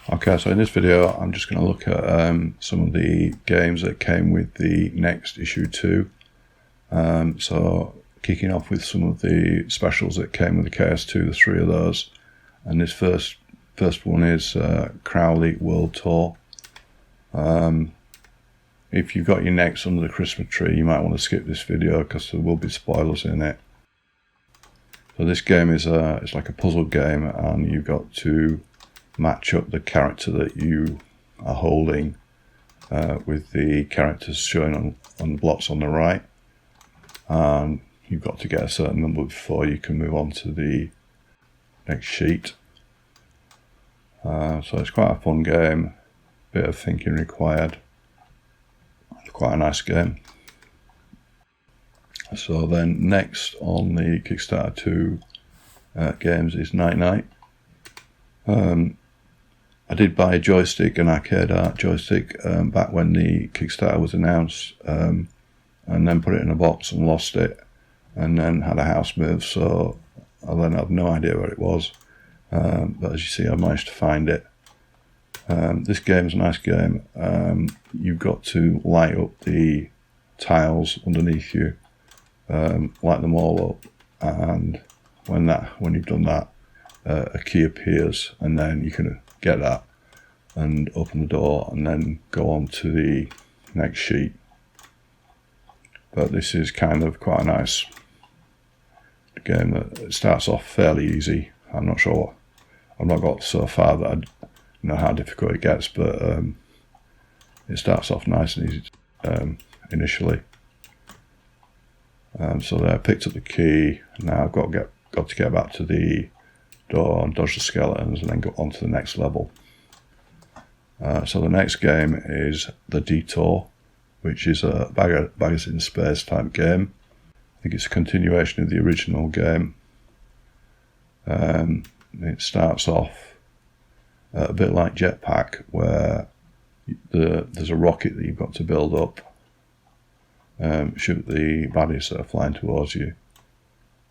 Okay, so in this video I'm just going to look at some of the games that came with the next issue 2. So kicking off with some of the specials that came with the KS2, the 3 of those. And this first one is Crowley World Tour. If you've got your necks under the Christmas tree, you might want to skip this video because there will be spoilers in it. So this game is it's like a puzzle game, and you've got to match up the character that you are holding with the characters showing on the blocks on the right, and you've got to get a certain number before you can move on to the next sheet. So it's quite a fun game, bit of thinking required, quite a nice game. So then next on the Kickstarter 2 games is Night Night. I did buy a joystick, an arcade art joystick, back when the Kickstarter was announced, and then put it in a box and lost it, and then had a house move, so I then had no idea where it was. But as you see, I managed to find it. This game is a nice game. You've got to light up the tiles underneath you, light them all up, and when you've done that, a key appears, and then you can get that and open the door and then go on to the next sheet. But this is kind of quite a nice game that starts off fairly easy. I'm not sure, I've not got so far that I know how difficult it gets, but it starts off nice and easy initially. So there, I picked up the key. Now I've got to get back to the door and dodge the skeletons and then go on to the next level. So the next game is the Detour, which is a baggers in space type game. I think it's a continuation of the original game. It starts off a bit like Jetpack, where there's a rocket that you've got to build up, shoot the baddies that are flying towards you,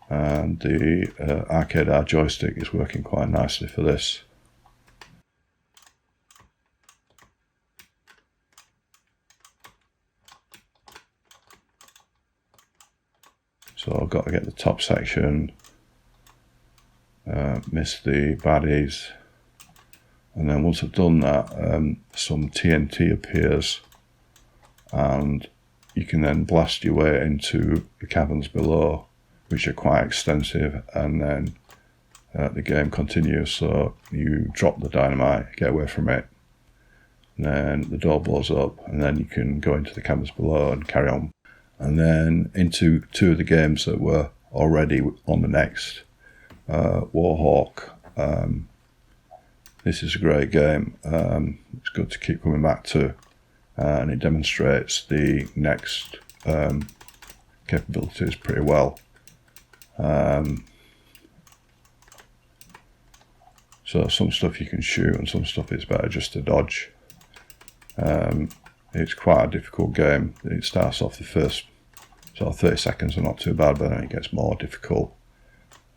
and the arcade art joystick is working quite nicely for this. So I've got to get the top section, miss the baddies, and then once I've done that, some TNT appears, and you can then blast your way into the caverns below, which are quite extensive, and then the game continues. So you drop the dynamite, get away from it, and then the door blows up, and then you can go into the caverns below and carry on. And then into 2 of the games that were already on the next, Warhawk. This is a great game. It's good to keep coming back to, and it demonstrates the next capabilities pretty well. So some stuff you can shoot, and some stuff it's better just to dodge. It's quite a difficult game. It starts off the first sort of 30 seconds are not too bad, but then it gets more difficult.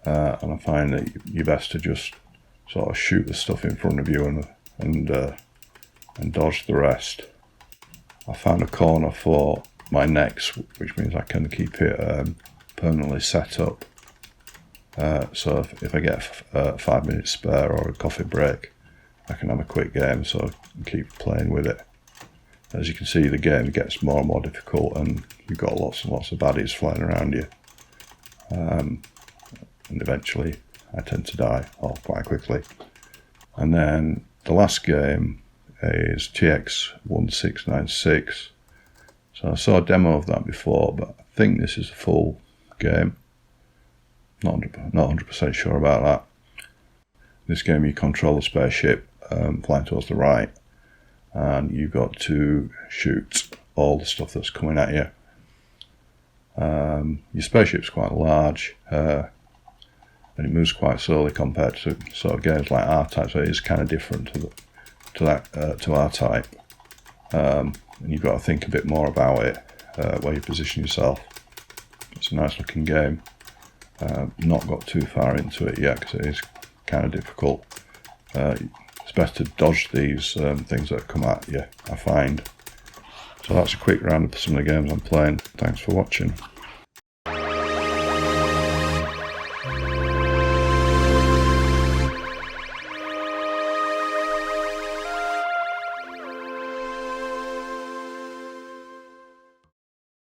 And I find that you're best to just sort of shoot the stuff in front of you and dodge the rest. I found a corner for my necks, which means I can keep it permanently set up. So if I get 5 minutes spare or a coffee break, I can have a quick game, so I can keep playing with it. As you can see, the game gets more and more difficult, and you've got lots and lots of baddies flying around you. And eventually I tend to die off quite quickly. And then the last game is TX1696. So I saw a demo of that before, but I think this is a full game. Not 100% sure about that. This game you control a spaceship flying towards the right, and you've got to shoot all the stuff that's coming at you. Your spaceship's quite large, and it moves quite slowly compared to sort of games like R-Type, so it is kind of different to R-Type. And you've got to think a bit more about it, where you position yourself. It's a nice looking game. Not got too far into it yet because it is kind of difficult. it's best to dodge these things that come at you, I find. So that's a quick roundup of some of the games I'm playing. Thanks for watching.